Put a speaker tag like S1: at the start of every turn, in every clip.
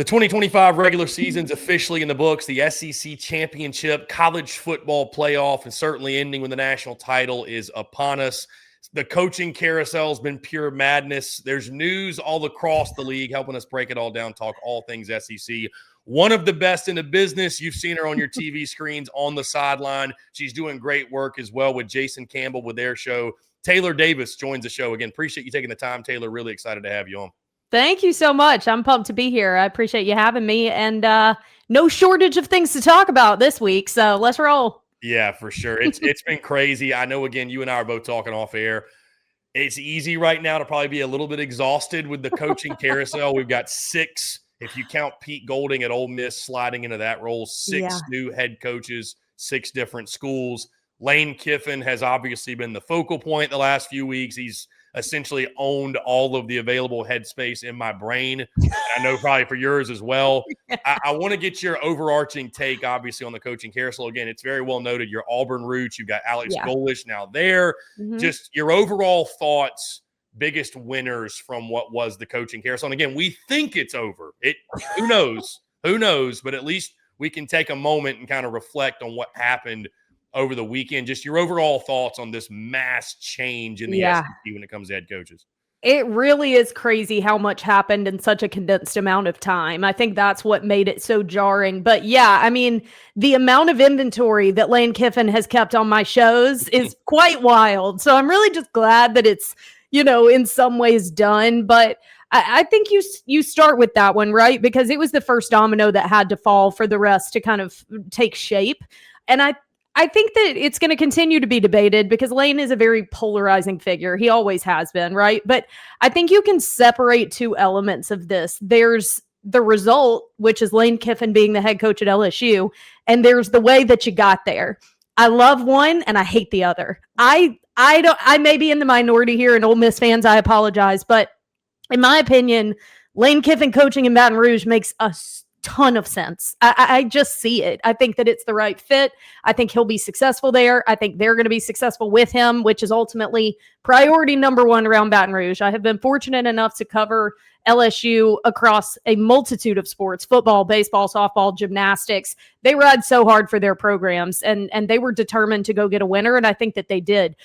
S1: The 2025 regular season's officially in the books. The SEC championship, college football playoff, and certainly ending with the national title is upon us. The coaching carousel has been pure madness. There's news all across the league helping us break it all down, talk all things SEC. One of the best in the business. You've seen her on your TV screens on the sideline. She's doing great work as well with Jason Campbell with their show. Taylor Davis joins the show again. Appreciate you taking the time, Taylor. Really excited to have you on.
S2: Thank you so much. I'm pumped to be here. I appreciate you having me, and no shortage of things to talk about this week, so let's roll.
S1: Yeah, for sure. It's been crazy. I know, again, you and I are both talking off air. It's easy right now to probably be a little bit exhausted with the coaching carousel. We've got 6, if you count Pete Golding at Ole Miss sliding into that role, 6 new head coaches, 6 different schools. Lane Kiffin has obviously been the focal point the last few weeks. He's essentially owned all of the available headspace in my brain. I know probably for yours as well. I want to get your overarching take, obviously, on the coaching carousel. Again, it's very well noted. Your Auburn roots. You've got Alex Golesh now there. Just your overall thoughts, biggest winners from what was the coaching carousel. And again, we think it's over. Who knows? Who knows? But at least we can take a moment and kind of reflect on what happened over the weekend. Just your overall thoughts on this mass change in the SEC when it comes to head coaches.
S2: It really is crazy how much happened in such a condensed amount of time. I think that's what made it so jarring. But yeah, I mean, the amount of inventory that Lane Kiffin has kept on my shows is quite wild. So I'm really just glad that it's, in some ways done. But I think you start with that one, right? Because it was the first domino that had to fall for the rest to kind of take shape. And I think that it's going to continue to be debated because Lane is a very polarizing figure. He always has been, right? But I think you can separate 2 elements of this. There's the result, which is Lane Kiffin being the head coach at LSU, and there's the way that you got there. I love one and I hate the other. I may be in the minority here, and Ole Miss fans, I apologize, but in my opinion, Lane Kiffin coaching in Baton Rouge makes a ton of sense. I just see it. I think that it's the right fit. I think he'll be successful there. I think they're going to be successful with him, which is ultimately priority number 1 around Baton Rouge. I have been fortunate enough to cover LSU across a multitude of sports: football, baseball, softball, gymnastics. They ride so hard for their programs, and they were determined to go get a winner, and I think that they did.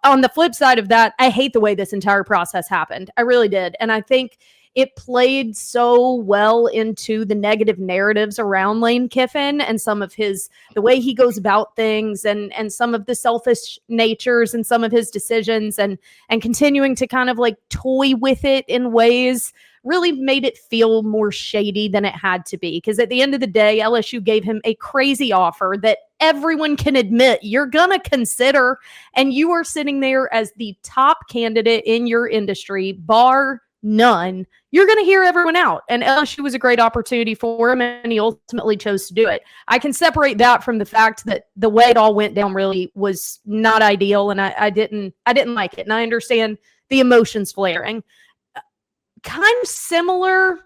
S2: On the flip side of that, I hate the way this entire process happened. I really did. And I think it played so well into the negative narratives around Lane Kiffin and some of the way he goes about things and some of the selfish natures and some of his decisions and continuing to kind of like toy with it in ways really made it feel more shady than it had to be. Because at the end of the day, LSU gave him a crazy offer that everyone can admit you're going to consider, and you are sitting there as the top candidate in your industry, bar none. You're going to hear everyone out. And LSU was a great opportunity for him, and he ultimately chose to do it. I can separate that from the fact that the way it all went down really was not ideal, and I didn't like it. And I understand the emotions flaring. Kind of similar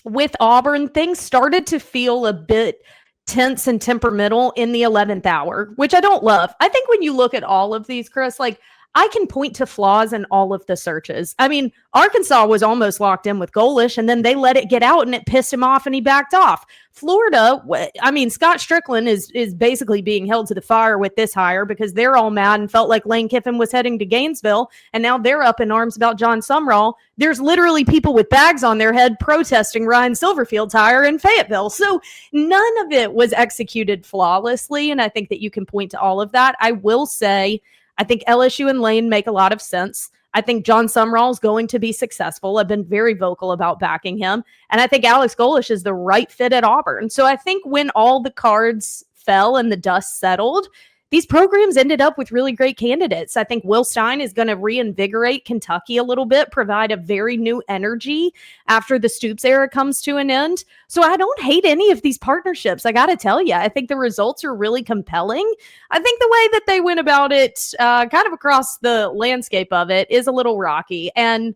S2: with Auburn, things started to feel a bit tense and temperamental in the 11th hour, which I don't love. I think when you look at all of these, Chris, like, I can point to flaws in all of the searches. I mean, Arkansas was almost locked in with Golesh, and then they let it get out, and it pissed him off, and he backed off. Florida, I mean, Scott Strickland is basically being held to the fire with this hire because they're all mad and felt like Lane Kiffin was heading to Gainesville, and now they're up in arms about John Sumrall. There's literally people with bags on their head protesting Ryan Silverfield's hire in Fayetteville. So none of it was executed flawlessly, and I think that you can point to all of that. I will say, I think LSU and Lane make a lot of sense. I think John Sumrall is going to be successful. I've been very vocal about backing him. And I think Alex Golesh is the right fit at Auburn. So I think when all the cards fell and the dust settled, these programs ended up with really great candidates. I think Will Stein is going to reinvigorate Kentucky a little bit, provide a very new energy after the Stoops era comes to an end. So I don't hate any of these partnerships. I got to tell you, I think the results are really compelling. I think the way that they went about it, kind of across the landscape of it, is a little rocky. And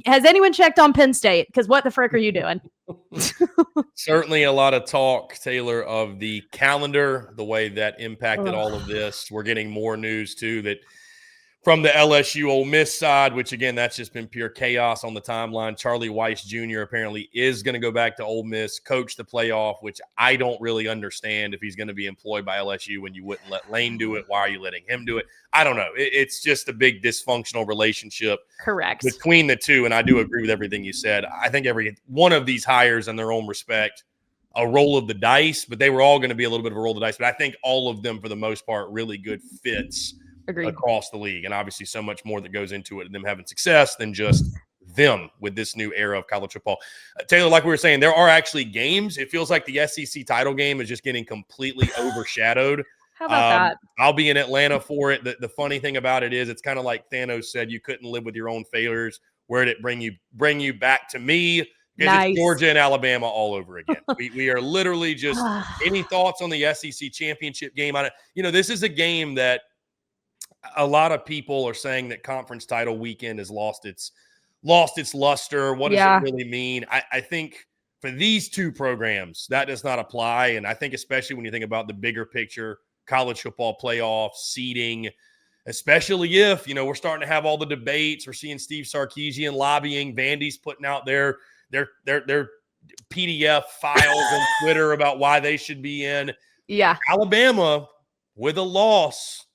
S2: has anyone checked on Penn State? Because what the frick are you doing?
S1: Certainly a lot of talk, Taylor, of the calendar, the way that impacted all of this. We're getting more news, too, that From the LSU Ole Miss side, which again, that's just been pure chaos on the timeline. Charlie Weiss Jr. apparently is going to go back to Ole Miss, coach the playoff, which I don't really understand if he's going to be employed by LSU when you wouldn't let Lane do it. Why are you letting him do it? I don't know. It's just a big dysfunctional relationship between the two. And I do agree with everything you said. I think every one of these hires in their own respect, a roll of the dice, but they were all going to be a little bit of a roll of the dice. But I think all of them, for the most part, really good fits. Agreed. Across the league, and obviously so much more that goes into it and them having success than just them with this new era of college football. Taylor, like we were saying, there are actually games. It feels like the SEC title game is just getting completely overshadowed.
S2: How about that?
S1: I'll be in Atlanta for it. The funny thing about it is it's kind of like Thanos said, you couldn't live with your own failures. Where did it bring you back to me? Because it's Georgia and Alabama all over again. we are literally just any thoughts on the SEC championship game? This is a game that a lot of people are saying that conference title weekend has lost its luster. What does it really mean? I think for these two programs, that does not apply. And I think especially when you think about the bigger picture, college football playoffs, seeding, especially if, we're starting to have all the debates. We're seeing Steve Sarkisian lobbying. Vandy's putting out their PDF files on Twitter about why they should be in.
S2: Yeah.
S1: Alabama with a loss,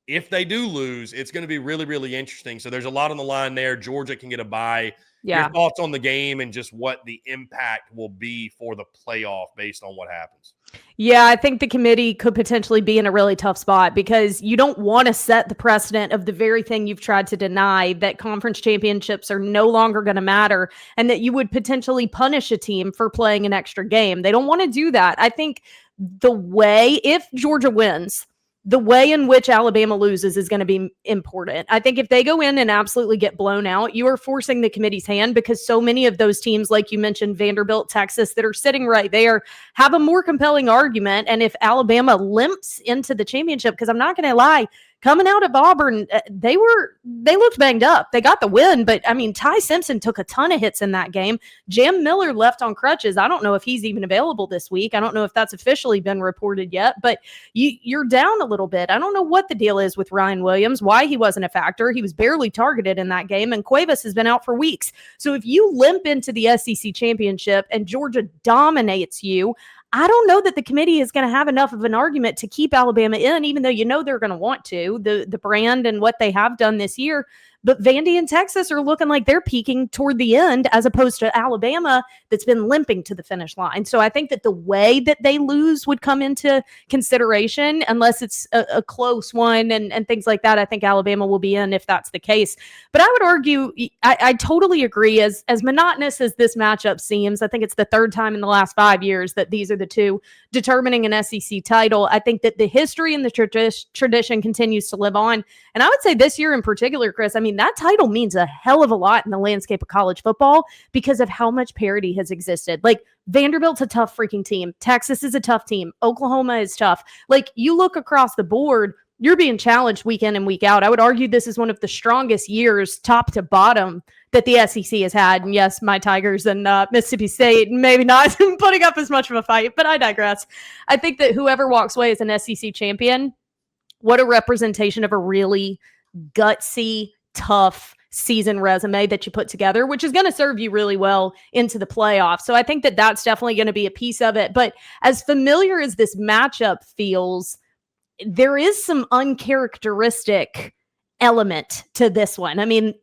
S1: if they do lose, it's going to be really, really interesting. So there's a lot on the line there. Georgia can get a bye. Yeah. Your thoughts on the game and just what the impact will be for the playoff based on what happens?
S2: Yeah, I think the committee could potentially be in a really tough spot because you don't want to set the precedent of the very thing you've tried to deny, that conference championships are no longer going to matter and that you would potentially punish a team for playing an extra game. They don't want to do that. I think if Georgia wins, the way in which Alabama loses is going to be important. I think if they go in and absolutely get blown out, you are forcing the committee's hand because so many of those teams, like you mentioned, Vanderbilt, Texas, that are sitting right there, have a more compelling argument. And if Alabama limps into the championship, because I'm not going to lie, coming out of Auburn, they looked banged up. They got the win, but I mean, Ty Simpson took a ton of hits in that game. Jam Miller left on crutches. I don't know if he's even available this week. I don't know if that's officially been reported yet, but you're down a little bit. I don't know what the deal is with Ryan Williams, why he wasn't a factor. He was barely targeted in that game, and Cuevas has been out for weeks. So if you limp into the SEC championship and Georgia dominates you, I don't know that the committee is going to have enough of an argument to keep Alabama in, even though they're going to want to, the brand and what they have done this year. But Vandy and Texas are looking like they're peaking toward the end as opposed to Alabama that's been limping to the finish line. So I think that the way that they lose would come into consideration unless it's a close one and things like that. I think Alabama will be in if that's the case. But I would argue, I totally agree. As monotonous as this matchup seems, I think it's the third time in the last 5 years that these are the two determining an SEC title. I think that the history and the tradition continues to live on. And I would say this year in particular, Chris, I mean, that title means a hell of a lot in the landscape of college football because of how much parity has existed. Like, Vanderbilt's a tough freaking team. Texas is a tough team. Oklahoma is tough. Like, you look across the board, you're being challenged week in and week out. I would argue this is one of the strongest years, top to bottom, that the SEC has had. And yes, my Tigers and Mississippi State, maybe not putting up as much of a fight, but I digress. I think that whoever walks away as an SEC champion, what a representation of a really gutsy, tough season resume that you put together, which is going to serve you really well into the playoffs. So I think that that's definitely going to be a piece of it. But as familiar as this matchup feels, there is some uncharacteristic element to this one. I mean,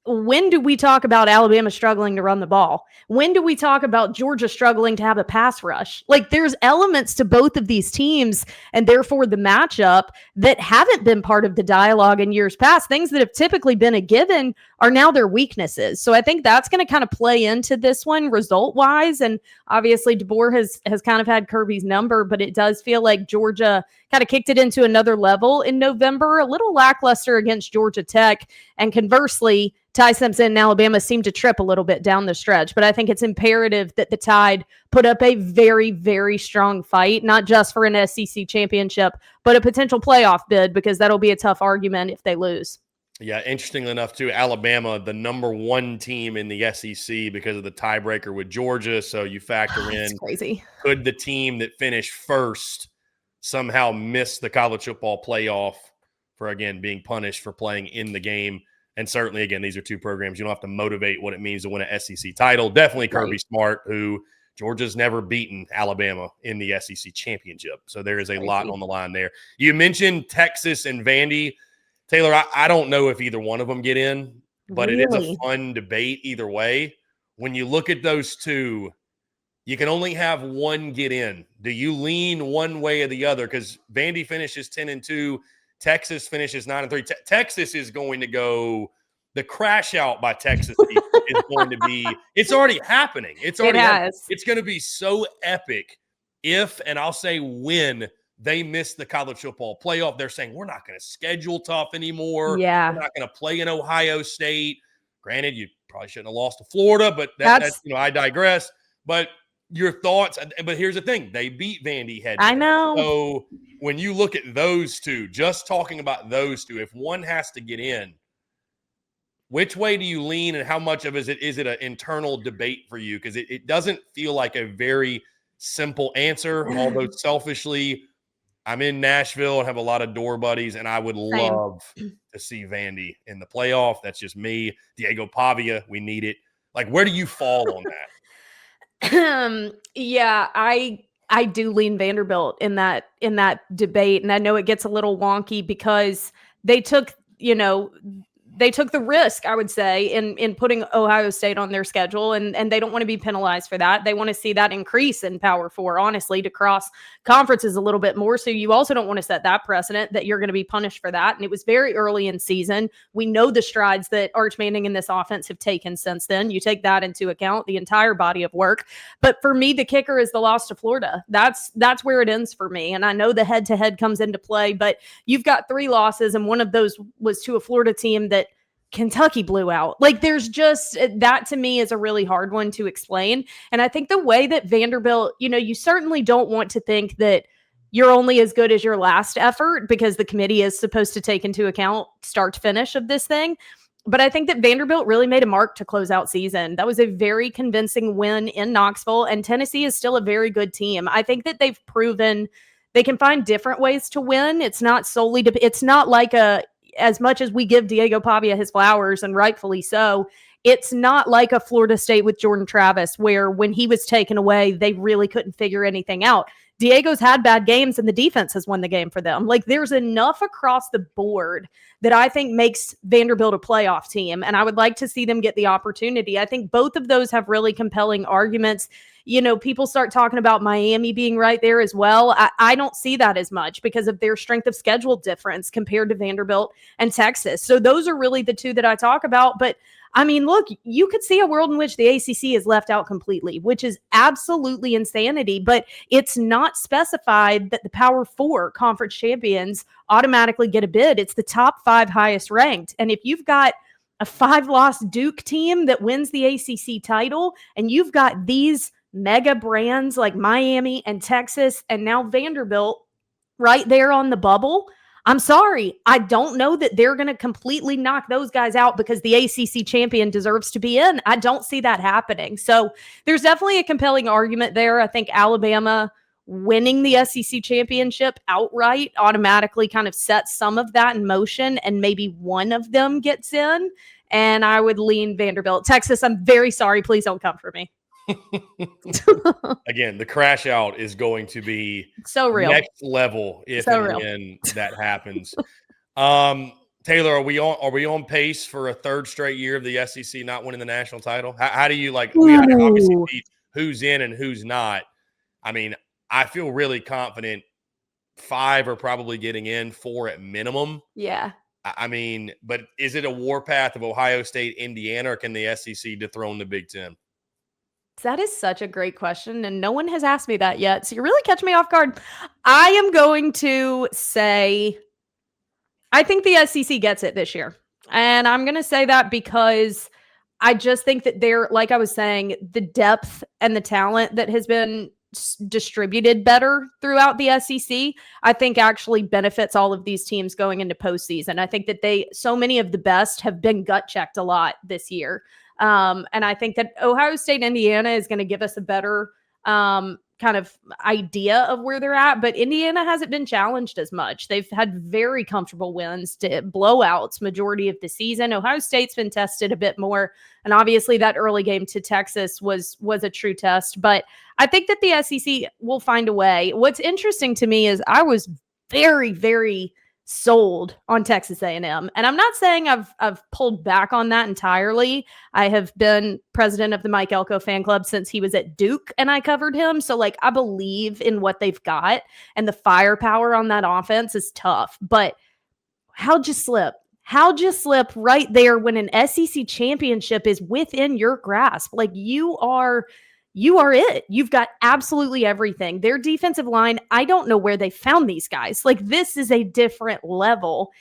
S2: when do we talk about Alabama struggling to run the ball? When do we talk about Georgia struggling to have a pass rush? Like, there's elements to both of these teams and therefore the matchup that haven't been part of the dialogue in years past. Things that have typically been a given are now their weaknesses. So I think that's going to kind of play into this one result-wise. And obviously DeBoer has kind of had Kirby's number, but it does feel like Georgia kind of kicked it into another level in November, a little lackluster against Georgia Tech. And conversely, Ty Simpson and Alabama seemed to trip a little bit down the stretch. But I think it's imperative that the Tide put up a very, very strong fight, not just for an SEC championship, but a potential playoff bid, because that'll be a tough argument if they lose.
S1: Yeah, interestingly enough, too, Alabama, the number one team in the SEC because of the tiebreaker with Georgia. So you factor in,
S2: crazy.
S1: Could the team that finished first somehow miss the college football playoff for, again, being punished for playing in the game. And certainly, again, these are two programs. You don't have to motivate what it means to win an SEC title. Definitely Kirby Smart, who Georgia's never beaten Alabama in the SEC championship. So there is a lot on the line there. You mentioned Texas and Vandy. Taylor, I don't know if either one of them get in, but it is a fun debate either way. When you look at those two, you can only have one get in. Do you lean one way or the other? Because Vandy finishes 10-2. Texas finishes 9-3. Texas is going to go. The crash out by Texas is going to be. It's already happening. It's already. It's going to be so epic if, and I'll say when, they miss the college football playoff. They're saying we're not going to schedule tough anymore.
S2: Yeah,
S1: we're not going to play in Ohio State. Granted, you probably shouldn't have lost to Florida, but that's I digress. But your thoughts, but here's the thing. They beat Vandy head.
S2: I know.
S1: So when you look at those two, just talking about those two, if one has to get in, which way do you lean and how much of is it an internal debate for you? Because it doesn't feel like a very simple answer, although selfishly, I'm in Nashville and have a lot of door buddies, and I would love to see Vandy in the playoff. That's just me. Diego Pavia, we need it. Like, where do you fall on that?
S2: Yeah, I do lean Vanderbilt in that debate, and I know it gets a little wonky because they took the risk, I would say, in putting Ohio State on their schedule, and they don't want to be penalized for that. They want to see that increase in Power 4, honestly, to cross conferences a little bit more. So you also don't want to set that precedent that you're going to be punished for that. And it was very early in season. We know the strides that Arch Manning and this offense have taken since then. You take that into account, the entire body of work. But for me, the kicker is the loss to Florida. That's where it ends for me. And I know the head-to-head comes into play, but you've got 3 losses, and one of those was to a Florida team that Kentucky blew out. Like, there's just that, to me, is a really hard one to explain. And I think the way that Vanderbilt, you certainly don't want to think that you're only as good as your last effort, because the committee is supposed to take into account start to finish of this thing. But I think that Vanderbilt really made a mark to close out season. That was a very convincing win in Knoxville, and Tennessee is still a very good team. I think that they've proven they can find different ways to win. It's not solely it's not like as much as we give Diego Pavia his flowers, and rightfully so, it's not like a Florida State with Jordan Travis, where when he was taken away, they really couldn't figure anything out. Diego's had bad games, and the defense has won the game for them. Like, there's enough across the board that I think makes Vanderbilt a playoff team, and I would like to see them get the opportunity. I think both of those have really compelling arguments. People start talking about Miami being right there as well. I don't see that as much because of their strength of schedule difference compared to Vanderbilt and Texas. So those are really the two that I talk about. But I mean, look, you could see a world in which the ACC is left out completely, which is absolutely insanity, but it's not specified that the Power 4 conference champions automatically get a bid. It's the top 5 highest ranked. And if you've got a 5-loss Duke team that wins the ACC title, and you've got these mega brands like Miami and Texas and now Vanderbilt right there on the bubble, I'm sorry, I don't know that they're going to completely knock those guys out because the ACC champion deserves to be in. I don't see that happening. So there's definitely a compelling argument there. I think Alabama winning the SEC championship outright automatically kind of sets some of that in motion, and maybe one of them gets in. And I would lean Vanderbilt. Texas, I'm very sorry. Please don't come for me.
S1: Again, the crash out is going to be
S2: so real,
S1: next level if when that happens. Taylor, are we on pace for a 3rd straight year of the SEC not winning the national title? How do you we had to obviously see who's in and who's not. I mean, I feel really confident 5 are probably getting in, 4 at minimum.
S2: Yeah.
S1: I mean, but is it a warpath of Ohio State, Indiana, or can the SEC dethrone the Big Ten?
S2: That is such a great question, and no one has asked me that yet, so you're really catching me off guard. I am going to say I think the SEC gets it this year, and I'm going to say that because I just think that they're, like I was saying, the depth and the talent that has been distributed better throughout the SEC, I think actually benefits all of these teams going into postseason. I think that so many of the best have been gut checked a lot this year. And I think that Ohio State, Indiana is going to give us a better kind of idea of where they're at, but Indiana hasn't been challenged as much. They've had very comfortable wins to blowouts majority of the season. Ohio State's been tested a bit more, and obviously that early game to Texas was a true test, but I think that the SEC will find a way. What's interesting to me is I was very, very sold on Texas A&M. And I'm not saying I've pulled back on that entirely. I have been president of the Mike Elko fan club since he was at Duke and I covered him. So like, I believe in what they've got, and the firepower on that offense is tough. But how'd you slip? How'd you slip right there when an SEC championship is within your grasp? Like, you are it. You've got absolutely everything. Their defensive line, I don't know where they found these guys. Like, this is a different level.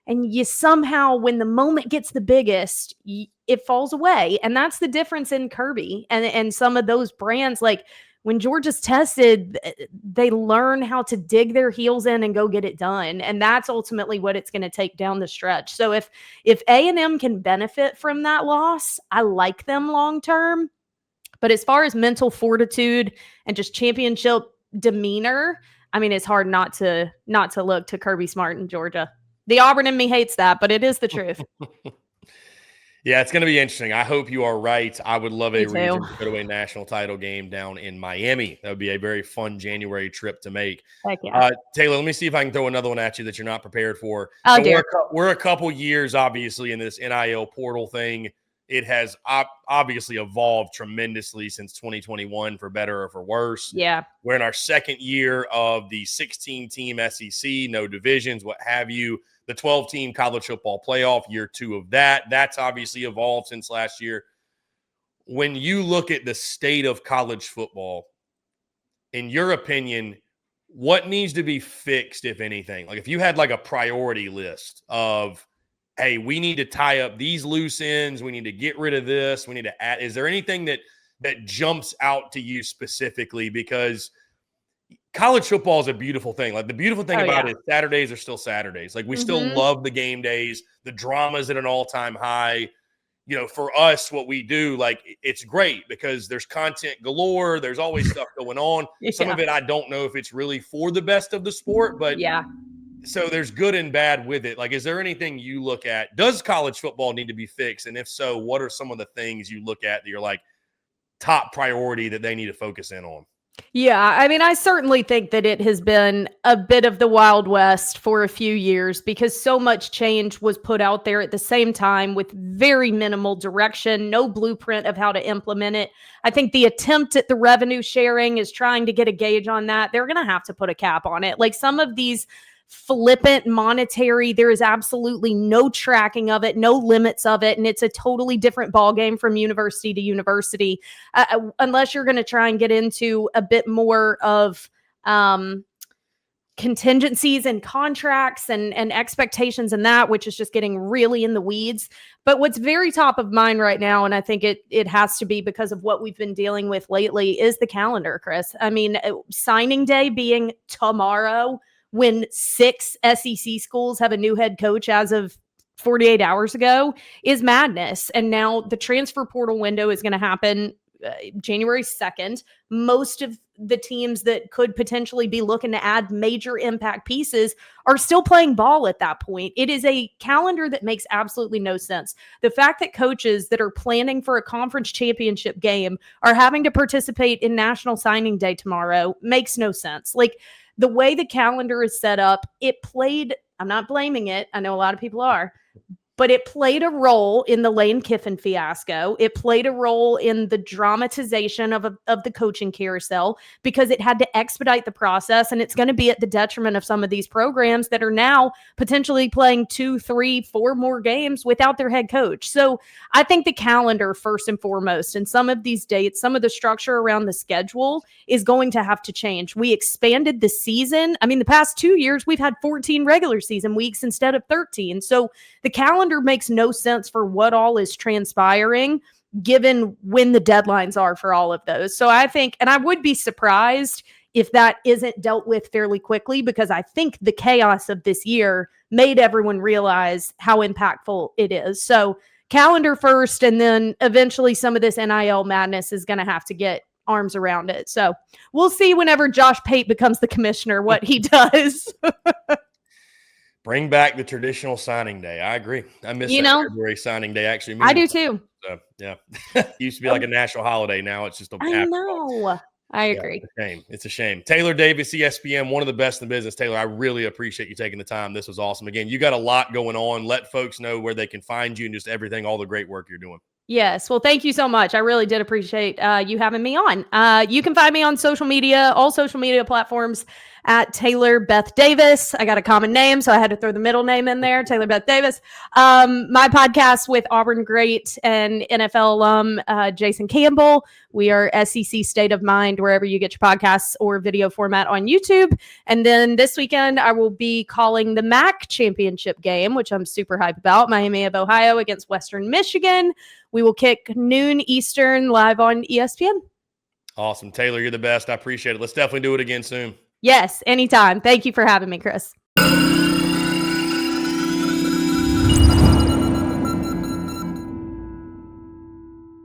S2: And you somehow, when the moment gets the biggest, it falls away. And that's the difference in Kirby and some of those brands. Like, when Georgia's tested, they learn how to dig their heels in and go get it done. And that's ultimately what it's going to take down the stretch. So if A&M can benefit from that loss, I like them long term. But as far as mental fortitude and just championship demeanor, I mean, it's hard not to look to Kirby Smart in Georgia. The Auburn in me hates that, but it is the truth.
S1: Yeah, it's going to be interesting. I hope you are right. I would love a reason to go to a national title game down in Miami. That would be a very fun January trip to make.
S2: Heck yeah.
S1: Taylor, let me see if I can throw another one at you that you're not prepared for.
S2: Oh,
S1: so we're a couple years, obviously, in this NIL portal thing. It has obviously evolved tremendously since 2021, for better or for worse.
S2: Yeah.
S1: We're in our second year of the 16-team SEC, no divisions, what have you. The 12-team college football playoff, year 2 of that. That's obviously evolved since last year. When you look at the state of college football, in your opinion, what needs to be fixed, if anything? Like, if you had like a priority list of, hey, we need to tie up these loose ends, we need to get rid of this, we need to add, is there anything that jumps out to you specifically? Because college football is a beautiful thing. Like, the beautiful thing about it is Saturdays are still Saturdays. Like, we still love the game days. The drama's at an all-time high. You know, for us, what we do, like, it's great because there's content galore. There's always stuff going on. Some of it, I don't know if it's really for the best of the sport, but so there's good and bad with it. Like, is there anything you look at? Does college football need to be fixed? And if so, what are some of the things you look at that you're like top priority that they need to focus in on?
S2: Yeah, I mean, I certainly think that it has been a bit of the Wild West for a few years because so much change was put out there at the same time with very minimal direction, no blueprint of how to implement it. I think the attempt at the revenue sharing is trying to get a gauge on that. They're going to have to put a cap on it. Like, some of these flippant monetary, there is absolutely no tracking of it, no limits of it, and it's a totally different ball game from university to university, unless you're going to try and get into a bit more of contingencies and contracts and expectations and that, which is just getting really in the weeds. But what's very top of mind right now, and I think it has to be because of what we've been dealing with lately, is the calendar, Chris. I mean, signing day being tomorrow, when 6 SEC schools have a new head coach as of 48 hours ago, is madness. And now the transfer portal window is going to happen January 2nd. Most of the teams that could potentially be looking to add major impact pieces are still playing ball at that point. It is a calendar that makes absolutely no sense. The fact that coaches that are planning for a conference championship game are having to participate in National Signing Day tomorrow makes no sense. Like, the way the calendar is set up, it played, I'm not blaming it, I know a lot of people are, but it played a role in the Lane Kiffin fiasco. It played a role in the dramatization of the coaching carousel because it had to expedite the process, and it's going to be at the detriment of some of these programs that are now potentially playing 2, 3, 4 more games without their head coach. So I think the calendar, first and foremost, and some of these dates, some of the structure around the schedule is going to have to change. We expanded the season. I mean, the past 2 years, we've had 14 regular season weeks instead of 13. So the calendar makes no sense for what all is transpiring given when the deadlines are for all of those. So I think, and I would be surprised if that isn't dealt with fairly quickly, because I think the chaos of this year made everyone realize how impactful it is. So calendar first, and then eventually some of this NIL madness is going to have to get arms around it. So we'll see whenever Josh Pate becomes the commissioner what he does.
S1: Bring back the traditional signing day. I agree. I miss February signing day. Actually,
S2: I do too.
S1: So, yeah, used to be like a national holiday. Now it's just a.
S2: I know. I agree.
S1: It's a shame. It's a shame. Taylor Davis, ESPN, one of the best in the business. Taylor, I really appreciate you taking the time. This was awesome. Again, you got a lot going on. Let folks know where they can find you and just everything, all the great work you're doing.
S2: Yes. Well, thank you so much. I really did appreciate you having me on. You can find me on social media, all social media platforms at Taylor Beth Davis. I got a common name, so I had to throw the middle name in there, Taylor Beth Davis. My podcast with Auburn great and NFL alum Jason Campbell. We are SEC State of Mind, wherever you get your podcasts or video format on YouTube. And then this weekend, I will be calling the MAC championship game, which I'm super hyped about. Miami of Ohio against Western Michigan. We will kick noon Eastern live on ESPN.
S1: Awesome. Taylor, you're the best. I appreciate it. Let's definitely do it again soon.
S2: Yes, anytime. Thank you for having me, Chris.